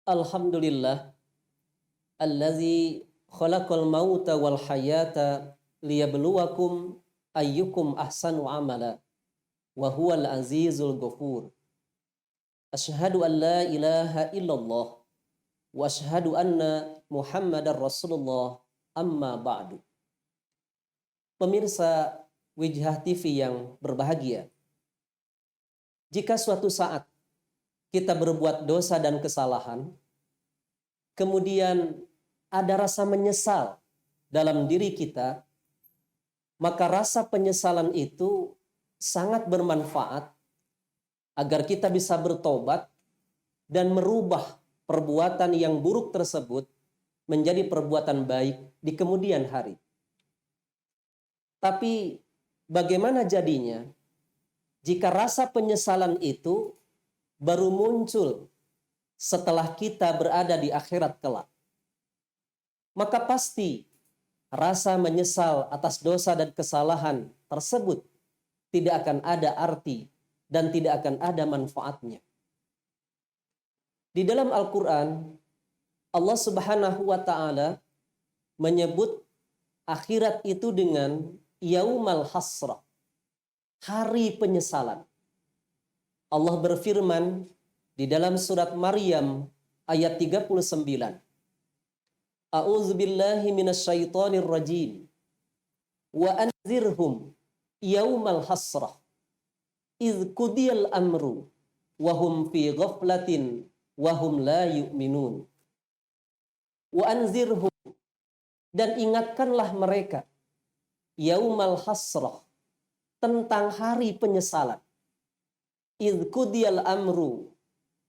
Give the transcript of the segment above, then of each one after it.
Alhamdulillah allazi khalaqal mauta wal hayata liyabluwakum ayyukum ahsanu amala wa huwal azizul ghafur. Asyhadu an la ilaha illallah wa asyhadu anna Muhammadar Rasulullah amma ba'du. Pemirsa Wijhah TV yang berbahagia, jika suatu saat kita berbuat dosa dan kesalahan, kemudian ada rasa menyesal dalam diri kita, maka rasa penyesalan itu sangat bermanfaat agar kita bisa bertobat dan merubah perbuatan yang buruk tersebut menjadi perbuatan baik di kemudian hari. Tapi bagaimana jadinya jika rasa penyesalan itu baru muncul setelah kita berada di akhirat kelak? Maka pasti rasa menyesal atas dosa dan kesalahan tersebut tidak akan ada arti dan tidak akan ada manfaatnya. Di dalam Al-Quran, Allah Subhanahu wa Ta'ala menyebut akhirat itu dengan yaumal hasrah, hari penyesalan. Allah berfirman di dalam surat Maryam ayat 39. A'udzubillahi minasyaitonir rajim. Wa anzirhum yaumal hasrah idh qudiyal amru wa hum fi ghaflatin wa hum la yu'minun. Wa anzirhum, dan ingatkanlah mereka yaumal hasrah, tentang hari penyesalan. Idh qudiyal amru,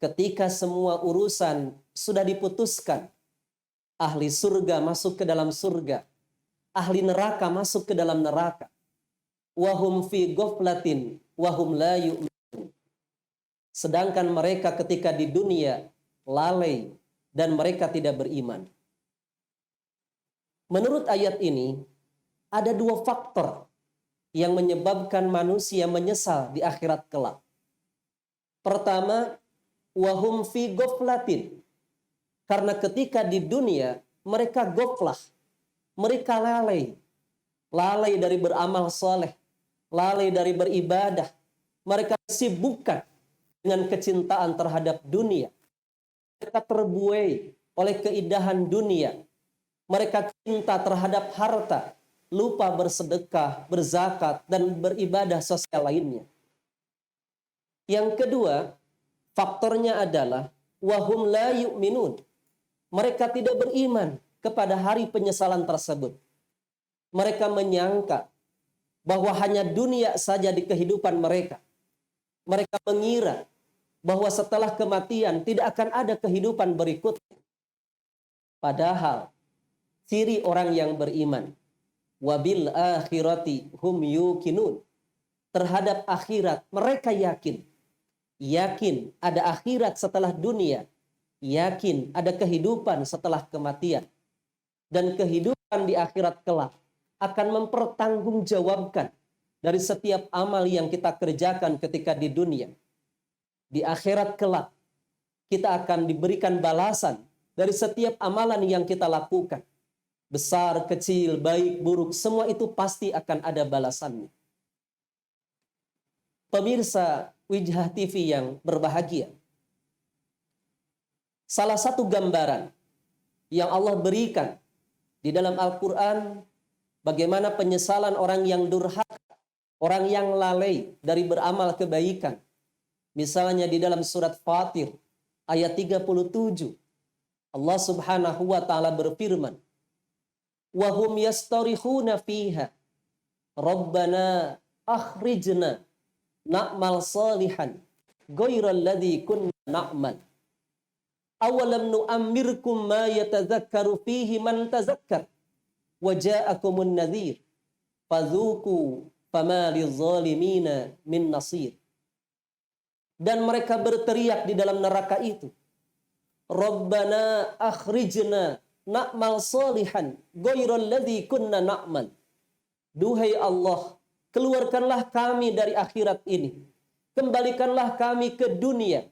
ketika semua urusan sudah diputuskan. Ahli surga masuk ke dalam surga, ahli neraka masuk ke dalam neraka. Wahum fi ghaflatin wahum la yu'minun. Sedangkan mereka ketika di dunia lalai dan mereka tidak beriman. Menurut ayat ini, ada dua faktor yang menyebabkan manusia menyesal di akhirat kelak. Pertama, wahum fi ghaflatin. Karena ketika di dunia mereka ghaflah, mereka lalai. Lalai dari beramal soleh, lalai dari beribadah. Mereka sibukkan dengan kecintaan terhadap dunia. Mereka terbuai oleh keindahan dunia. Mereka cinta terhadap harta, lupa bersedekah, berzakat, dan beribadah sosial lainnya. Yang kedua, faktornya adalah wahum la yu'minun. Mereka tidak beriman kepada hari penyesalan tersebut. Mereka menyangka bahwa hanya dunia saja di kehidupan mereka. Mereka mengira bahwa setelah kematian tidak akan ada kehidupan berikutnya. Padahal ciri orang yang beriman, wabil akhirati hum yuqinun, terhadap akhirat mereka yakin. Yakin ada akhirat setelah dunia. Yakin ada kehidupan setelah kematian. Dan kehidupan di akhirat kelak akan mempertanggungjawabkan dari setiap amal yang kita kerjakan ketika di dunia. Di akhirat kelak kita akan diberikan balasan dari setiap amalan yang kita lakukan. Besar, kecil, baik, buruk, semua itu pasti akan ada balasannya. Pemirsa Wijhah TV yang berbahagia, salah satu gambaran yang Allah berikan di dalam Al-Quran bagaimana penyesalan orang yang durhaka, orang yang lalai dari beramal kebaikan. Misalnya di dalam surat Fatir ayat 37, Allah Subhanahu wa Ta'ala berfirman, wa hum yastarihuna fiha rabbana akhrijna na'mal salihan ghairal ladzi kunna na'mal awalam nu'ammirkum ma yatadzakkaru fihi man tazakkar wa ja'akumun nadhir fadzuku fama lizzalimina min nasir. Dan mereka berteriak di dalam neraka itu, Rabbana akhrijna na'mal salihan ghairal ladzi kunna na'mal. Duhai Allah, keluarkanlah kami dari akhirat ini. Kembalikanlah kami ke dunia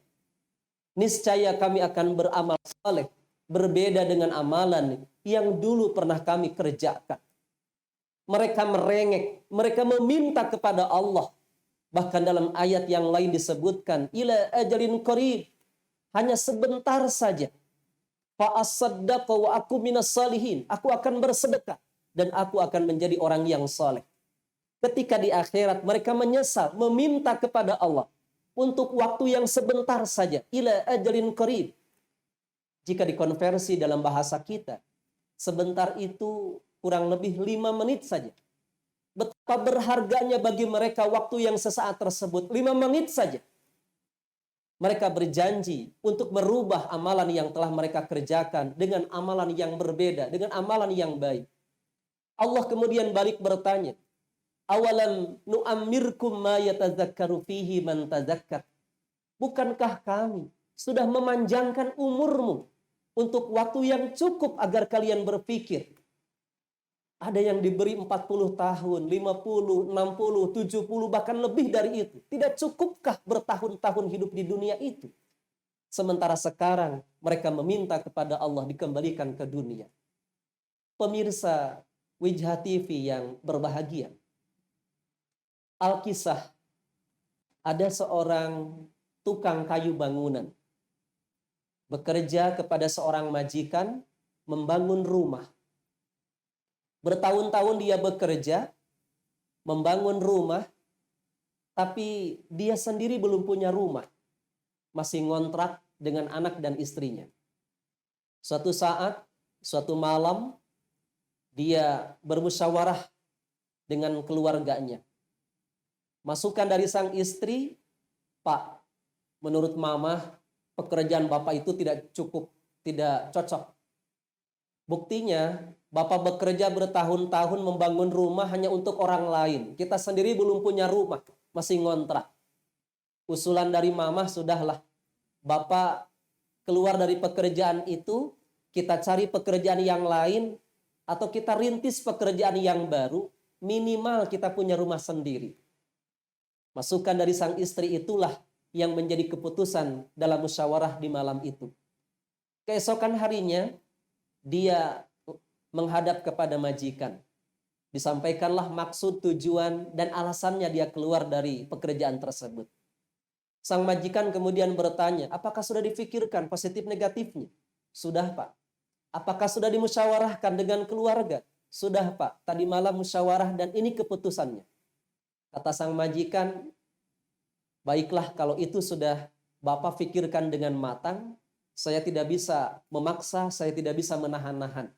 niscaya kami akan beramal saleh, berbeda dengan amalan yang dulu pernah kami kerjakan. Mereka merengek, mereka meminta kepada Allah. Bahkan dalam ayat yang lain disebutkan, ila ajalin qarib, hanya sebentar saja. Fa asaddaqa wa aku minas salihin, aku akan bersedekah dan aku akan menjadi orang yang saleh. Ketika di akhirat mereka menyesal, meminta kepada Allah untuk waktu yang sebentar saja, ila ajalin qarib. Jika dikonversi dalam bahasa kita, sebentar itu kurang lebih 5 menit saja. Betapa berharganya bagi mereka waktu yang sesaat tersebut, 5 menit saja. Mereka berjanji untuk merubah amalan yang telah mereka kerjakan dengan amalan yang berbeda, dengan amalan yang baik. Allah kemudian balik bertanya, awalam nu'ammirkum ma yatazakkaru fihi man tazakkar. Bukankah kami sudah memanjangkan umurmu untuk waktu yang cukup agar kalian berpikir? Ada yang diberi 40 tahun, 50, 60, 70, bahkan lebih dari itu. Tidak cukupkah bertahun-tahun hidup di dunia itu? Sementara sekarang mereka meminta kepada Allah dikembalikan ke dunia. Pemirsa Wijha TV yang berbahagia, Alkisah, ada seorang tukang kayu bangunan bekerja kepada seorang majikan membangun rumah. Bertahun-tahun dia bekerja membangun rumah, tapi dia sendiri belum punya rumah. Masih ngontrak dengan anak dan istrinya. Suatu saat, suatu malam, dia bermusyawarah dengan keluarganya. Masukan dari sang istri, Pak, menurut mama, pekerjaan Bapak itu tidak cukup, tidak cocok. Buktinya, Bapak bekerja bertahun-tahun membangun rumah hanya untuk orang lain. Kita sendiri belum punya rumah, masih ngontrak. Usulan dari mama, sudahlah. Bapak keluar dari pekerjaan itu, kita cari pekerjaan yang lain, atau kita rintis pekerjaan yang baru, minimal kita punya rumah sendiri. Masukan dari sang istri itulah yang menjadi keputusan dalam musyawarah di malam itu. Keesokan harinya, dia menghadap kepada majikan. Disampaikanlah maksud, tujuan, dan alasannya dia keluar dari pekerjaan tersebut. Sang majikan kemudian bertanya, apakah sudah difikirkan positif negatifnya? Sudah, Pak. Apakah sudah dimusyawarahkan dengan keluarga? Sudah, Pak. Tadi malam musyawarah dan ini keputusannya. Kata sang majikan, baiklah kalau itu sudah Bapak fikirkan dengan matang, saya tidak bisa memaksa, saya tidak bisa menahan-nahan.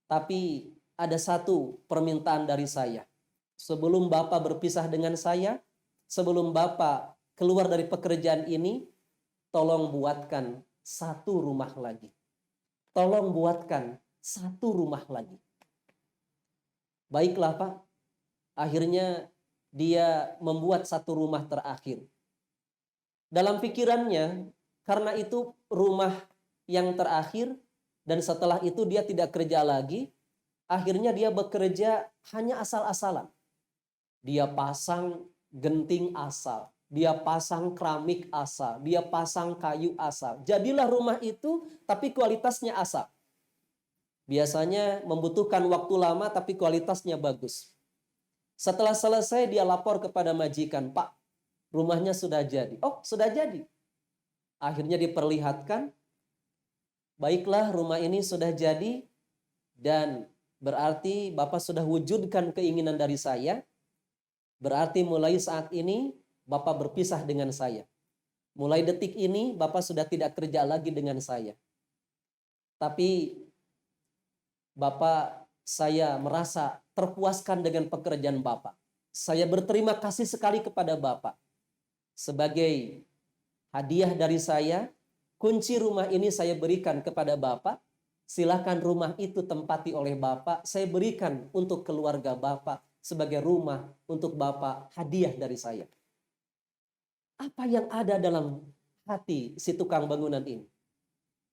Tapi ada satu permintaan dari saya. Sebelum Bapak berpisah dengan saya, sebelum Bapak keluar dari pekerjaan ini, tolong buatkan satu rumah lagi. Tolong buatkan satu rumah lagi. Baiklah, Pak. Akhirnya dia membuat satu rumah terakhir. Dalam pikirannya, karena itu rumah yang terakhir, dan setelah itu dia tidak kerja lagi, akhirnya dia bekerja hanya asal-asalan. Dia pasang genting asal, dia pasang keramik asal, dia pasang kayu asal. Jadilah rumah itu, tapi kualitasnya asal. Biasanya membutuhkan waktu lama, tapi kualitasnya bagus. Setelah selesai, dia lapor kepada majikan, Pak, rumahnya sudah jadi. Oh, sudah jadi. Akhirnya diperlihatkan, baiklah rumah ini sudah jadi dan berarti Bapak sudah wujudkan keinginan dari saya. Berarti mulai saat ini Bapak berpisah dengan saya. Mulai detik ini Bapak sudah tidak kerja lagi dengan saya. Tapi Bapak, saya merasa terpuaskan dengan pekerjaan Bapak. Saya berterima kasih sekali kepada Bapak. Sebagai hadiah dari saya, kunci rumah ini saya berikan kepada Bapak. Silakan rumah itu tempati oleh Bapak. Saya berikan untuk keluarga Bapak sebagai rumah untuk Bapak, hadiah dari saya. Apa yang ada dalam hati si tukang bangunan ini?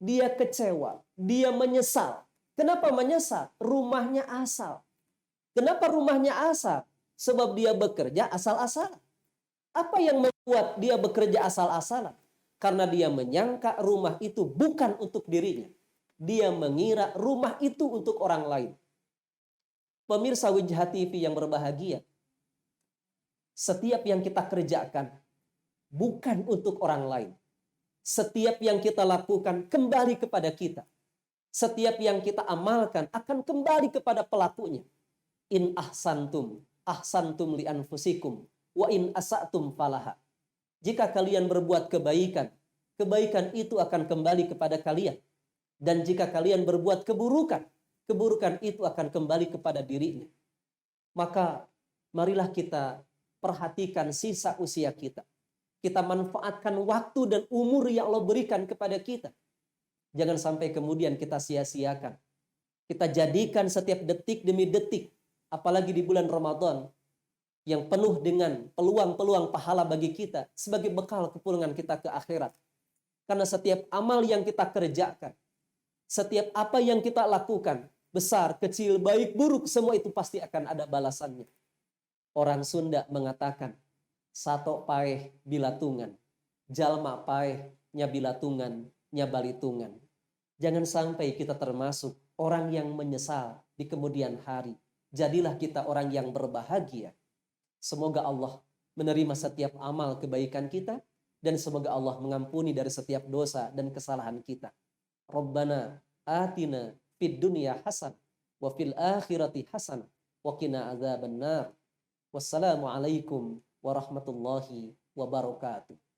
Dia kecewa, dia menyesal. Kenapa menyesal? Rumahnya asal. Kenapa rumahnya asal? Sebab dia bekerja asal-asalan. Apa yang membuat dia bekerja asal-asalan? Karena dia menyangka rumah itu bukan untuk dirinya. Dia mengira rumah itu untuk orang lain. Pemirsa Wijha TV yang berbahagia, setiap yang kita kerjakan bukan untuk orang lain. Setiap yang kita lakukan kembali kepada kita. Setiap yang kita amalkan akan kembali kepada pelakunya. In ahsantum li anfusikum, wa in asatum falaha. Jika kalian berbuat kebaikan, kebaikan itu akan kembali kepada kalian. Dan jika kalian berbuat keburukan, keburukan itu akan kembali kepada dirinya. Maka marilah kita perhatikan sisa usia kita. Kita manfaatkan waktu dan umur yang Allah berikan kepada kita. Jangan sampai kemudian kita sia-siakan. Kita jadikan setiap detik demi detik, apalagi di bulan Ramadan, yang penuh dengan peluang-peluang pahala bagi kita, sebagai bekal kepulangan kita ke akhirat. Karena setiap amal yang kita kerjakan, setiap apa yang kita lakukan, besar, kecil, baik, buruk, semua itu pasti akan ada balasannya. Orang Sunda mengatakan, sato paeh bilatungan, jalma paeh nya bilatungan, nya balitungan. Jangan sampai kita termasuk orang yang menyesal di kemudian hari. Jadilah kita orang yang berbahagia. Semoga Allah menerima setiap amal kebaikan kita, dan semoga Allah mengampuni dari setiap dosa dan kesalahan kita. Rabbana atina fid dunya hasanah wa fil akhirati hasanah wa qina adzabannar. Wassalamualaikum warahmatullahi wabarakatuh.